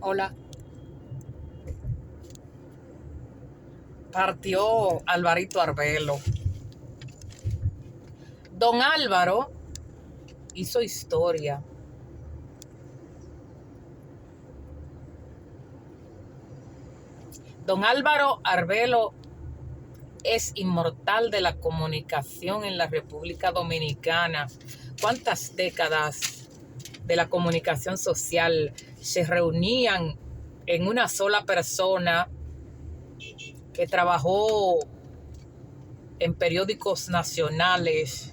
Hola. Partió Alvarito Arbelo. Don Álvaro hizo historia. Don Álvaro Arbelo es inmortal de la comunicación en la República Dominicana. ¿Cuántas décadas de la comunicación social se reunían en una sola persona que trabajó en periódicos nacionales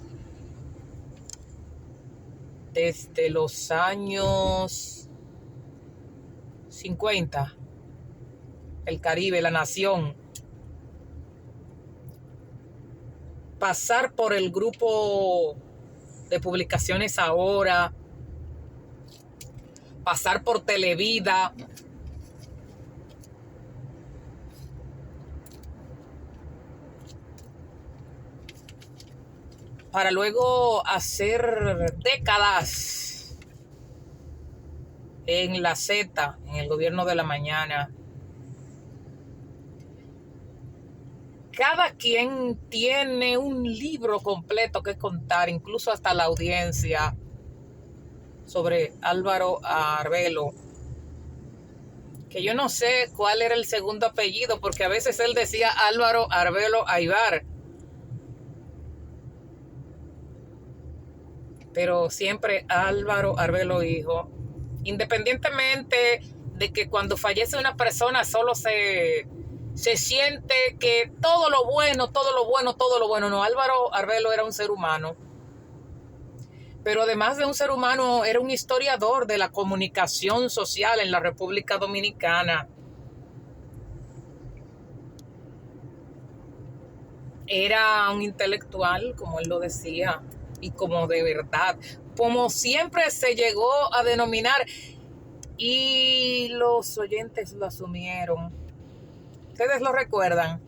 desde los años 50? El Caribe, La Nación, pasar por el grupo de publicaciones Ahora, pasar por Televida, para luego hacer décadas en la Z, en el gobierno de la mañana. Cada quien tiene un libro completo que contar, incluso hasta la audiencia, sobre Álvaro Arbelo, que yo no sé cuál era el segundo apellido, porque a veces él decía Álvaro Arbelo Aybar, pero siempre Álvaro Arbelo hijo. Independientemente de que cuando fallece una persona solo se siente que todo lo bueno. No, Álvaro Arbelo era un ser humano. Pero además de un ser humano, era un historiador de la comunicación social en la República Dominicana. Era un intelectual, como él lo decía, y como de verdad, como siempre se llegó a denominar, y los oyentes lo asumieron. ¿Ustedes lo recuerdan?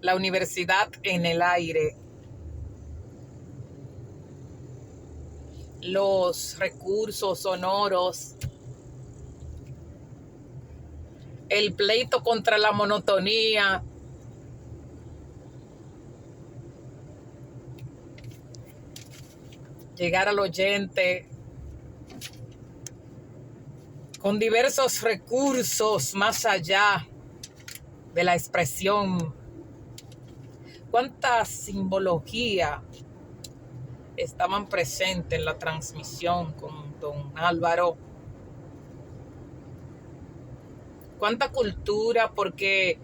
La universidad en el aire. Los recursos sonoros. El pleito contra la monotonía. Llegar al oyente con diversos recursos más allá de la expresión. ¿Cuánta simbología estaban presentes en la transmisión con don Álvaro? ¿Cuánta cultura? Porque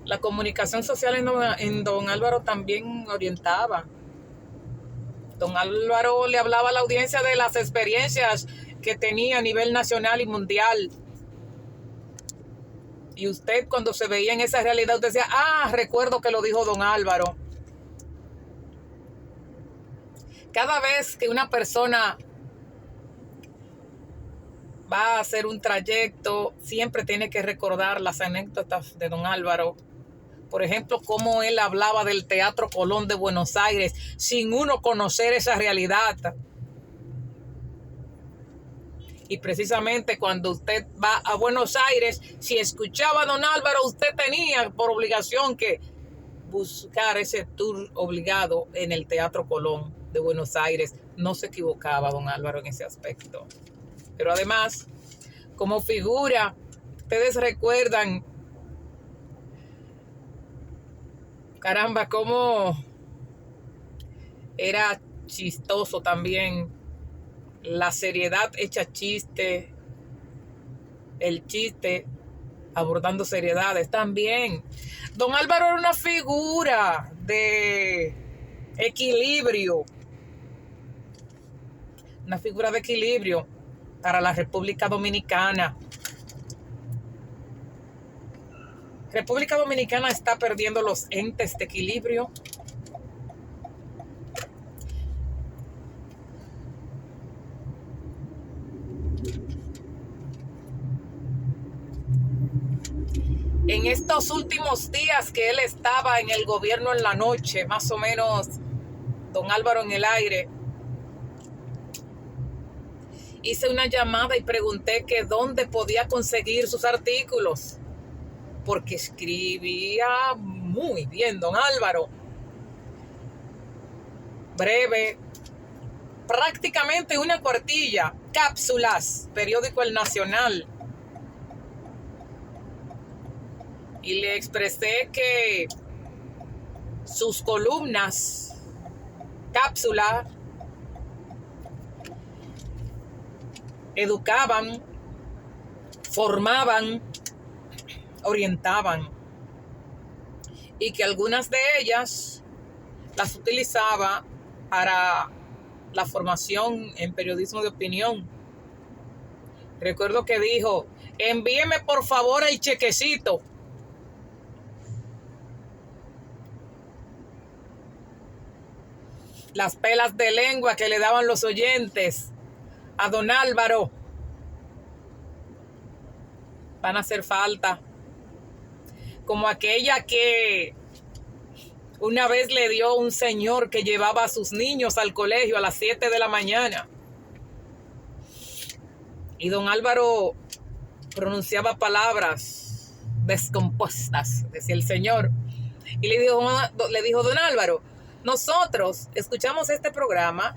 la comunicación social en don Álvaro también orientaba. Don Álvaro le hablaba a la audiencia de las experiencias que tenía a nivel nacional y mundial. Y usted, cuando se veía en esa realidad, usted decía, recuerdo que lo dijo don Álvaro. Cada vez que una persona va a hacer un trayecto, siempre tiene que recordar las anécdotas de don Álvaro. Por ejemplo, cómo él hablaba del Teatro Colón de Buenos Aires sin uno conocer esa realidad. Y precisamente cuando usted va a Buenos Aires, si escuchaba a don Álvaro, usted tenía por obligación que buscar ese tour obligado en el Teatro Colón de Buenos Aires. No se equivocaba don Álvaro en ese aspecto. Pero además, como figura, ustedes recuerdan, caramba, cómo era chistoso también, la seriedad hecha chiste, el chiste abordando seriedades también. Don Álvaro era una figura de equilibrio, una figura de equilibrio para la República Dominicana. República Dominicana está perdiendo los entes de equilibrio. En estos últimos días que él estaba en el gobierno en la noche, más o menos, don Álvaro en el aire, hice una llamada y pregunté que dónde podía conseguir sus artículos, porque escribía muy bien, don Álvaro. Breve, prácticamente una cuartilla, cápsulas, periódico El Nacional. Y le expresé que sus columnas, cápsulas, educaban, formaban, orientaban, y que algunas de ellas las utilizaba para la formación en periodismo de opinión. Recuerdo que dijo: envíeme por favor el chequecito. Las pelas de lengua que le daban los oyentes a don Álvaro van a hacer falta, como aquella que una vez le dio un señor que llevaba a sus niños al colegio a las 7 de la mañana. Y don Álvaro pronunciaba palabras descompuestas, decía el señor. Y le dijo don Álvaro: nosotros escuchamos este programa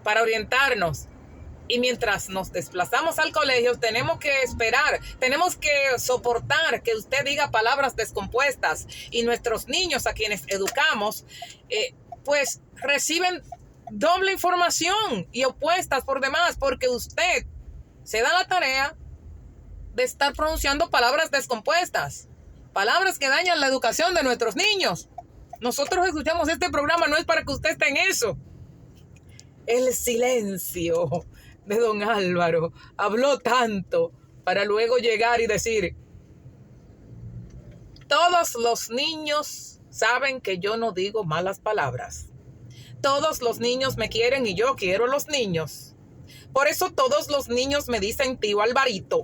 para orientarnos. Y mientras nos desplazamos al colegio, tenemos que esperar, tenemos que soportar que usted diga palabras descompuestas. Y nuestros niños, a quienes educamos, pues reciben doble información y opuestas por demás, porque usted se da la tarea de estar pronunciando palabras descompuestas, palabras que dañan la educación de nuestros niños. Nosotros escuchamos este programa, no es para que usted esté en eso. El silencio de don Álvaro habló tanto para luego llegar y decir: todos los niños saben que yo no digo malas palabras. Todos los niños me quieren y yo quiero a los niños. Por eso todos los niños me dicen tío Alvarito.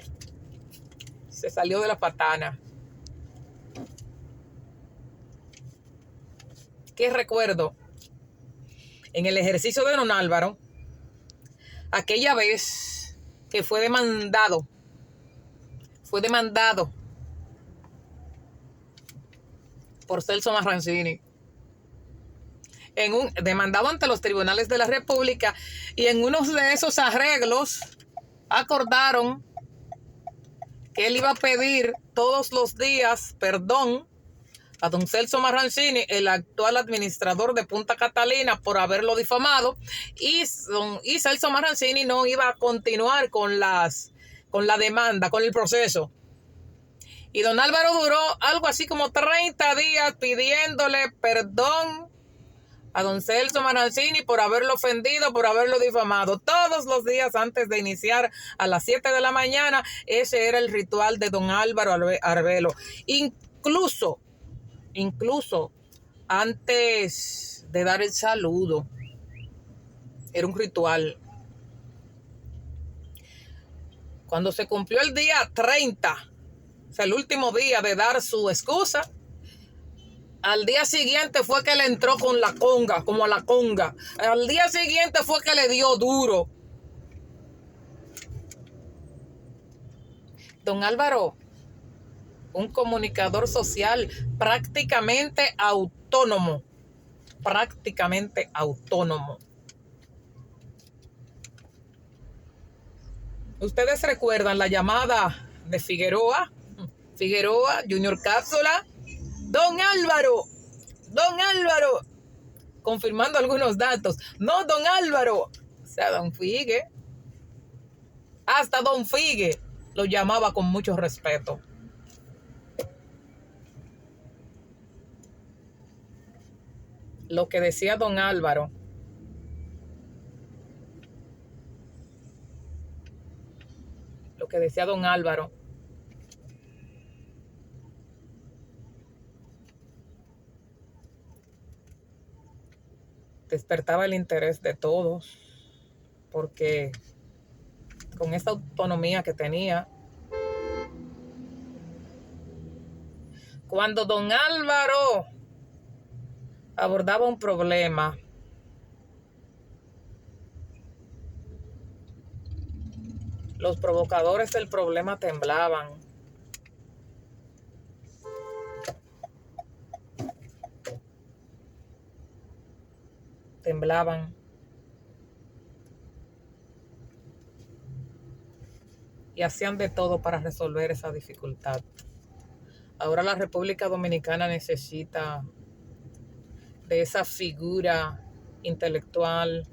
Se salió de la patana. ¿Qué recuerdo? En el ejercicio de don Álvaro, aquella vez que fue demandado por Celso Marrancini, demandado ante los tribunales de la República, y en uno de esos arreglos acordaron que él iba a pedir todos los días perdón a don Celso Marrancini, el actual administrador de Punta Catalina, por haberlo difamado, y Celso Marrancini no iba a continuar con la demanda, con el proceso. Y don Álvaro duró algo así como 30 días pidiéndole perdón a don Celso Marrancini por haberlo ofendido, por haberlo difamado. Todos los días antes de iniciar a las 7 de la mañana, ese era el ritual de don Álvaro Arbelo. Incluso antes de dar el saludo, era un ritual. Cuando se cumplió el día 30, o sea, el último día de dar su excusa, al día siguiente fue que le entró con la conga, como a la conga. Al día siguiente fue que le dio duro. Don Álvaro, un comunicador social prácticamente autónomo. ¿Ustedes recuerdan la llamada de Figueroa, Junior Cápsula? Don Álvaro, confirmando algunos datos. No, don Álvaro, o sea, don Figue. Hasta don Figue lo llamaba con mucho respeto. Lo que decía don Álvaro despertaba el interés de todos, porque con esa autonomía que tenía, cuando don Álvaro abordaba un problema, Los provocadores del problema temblaban. Temblaban. Y hacían de todo para resolver esa dificultad. Ahora la República Dominicana necesita de esa figura intelectual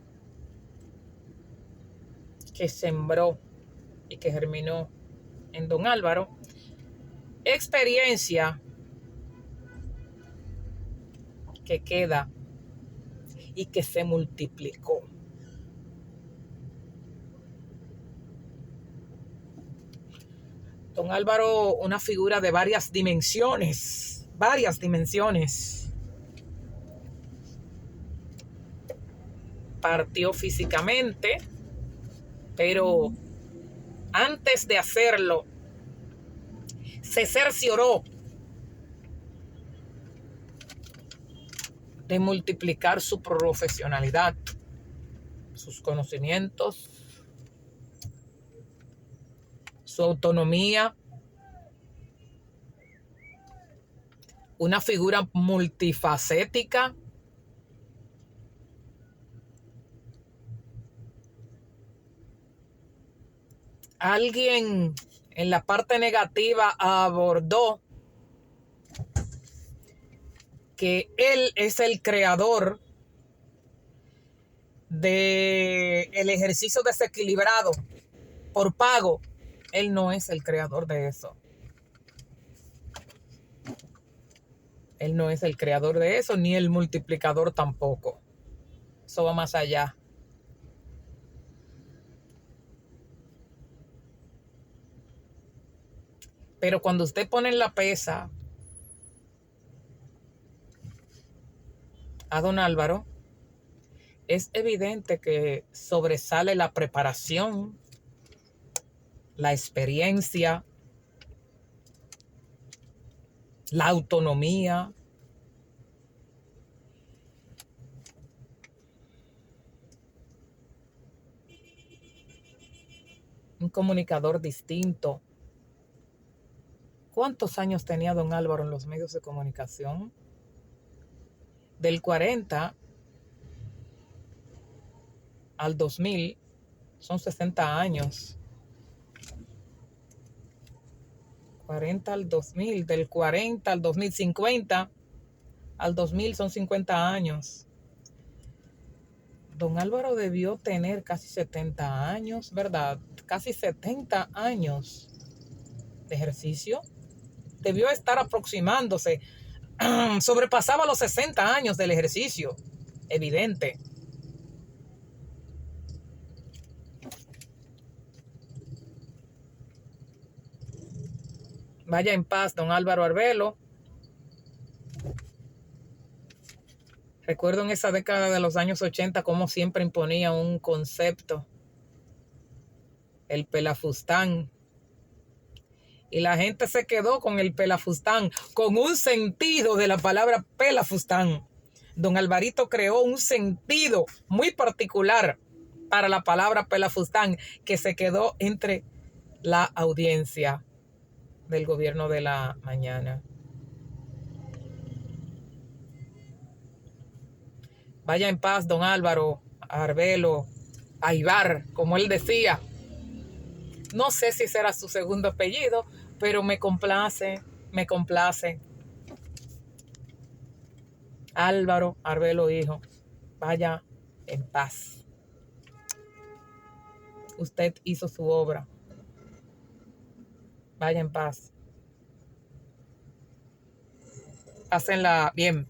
que sembró y que germinó en don Álvaro. Experiencia que queda y que se multiplicó. Don Álvaro, una figura de varias dimensiones. Partió físicamente, pero antes de hacerlo, se cercioró de multiplicar su profesionalidad, sus conocimientos, su autonomía. Una figura multifacética. Alguien en la parte negativa abordó que él es el creador del ejercicio desequilibrado por pago. Él no es el creador de eso. Él no es el creador de eso, ni el multiplicador tampoco. Eso va más allá. Pero cuando usted pone en la pesa a don Álvaro, es evidente que sobresale la preparación, la experiencia, la autonomía. Un comunicador distinto. ¿Cuántos años tenía don Álvaro en los medios de comunicación? Del 40 al 2000 son 60 años. 40 al 2000, del 40 al 2050 al 2000 son 50 años. Don Álvaro debió tener casi 70 años, ¿verdad? Casi 70 años de ejercicio. Debió estar aproximándose. Sobrepasaba los 60 años del ejercicio. Evidente. Vaya en paz, don Álvaro Arbelo. Recuerdo en esa década de los años 80 cómo siempre imponía un concepto, el pelafustán. Y la gente se quedó con el pelafustán, con un sentido de la palabra pelafustán. Don Alvarito creó un sentido muy particular para la palabra pelafustán que se quedó entre la audiencia del gobierno de la mañana. Vaya en paz, don Álvaro Arbelo Aybar, como él decía. No sé si será su segundo apellido, pero me complace. Álvaro Arbelo hijo, vaya en paz. Usted hizo su obra. Vaya en paz. Pásenla bien.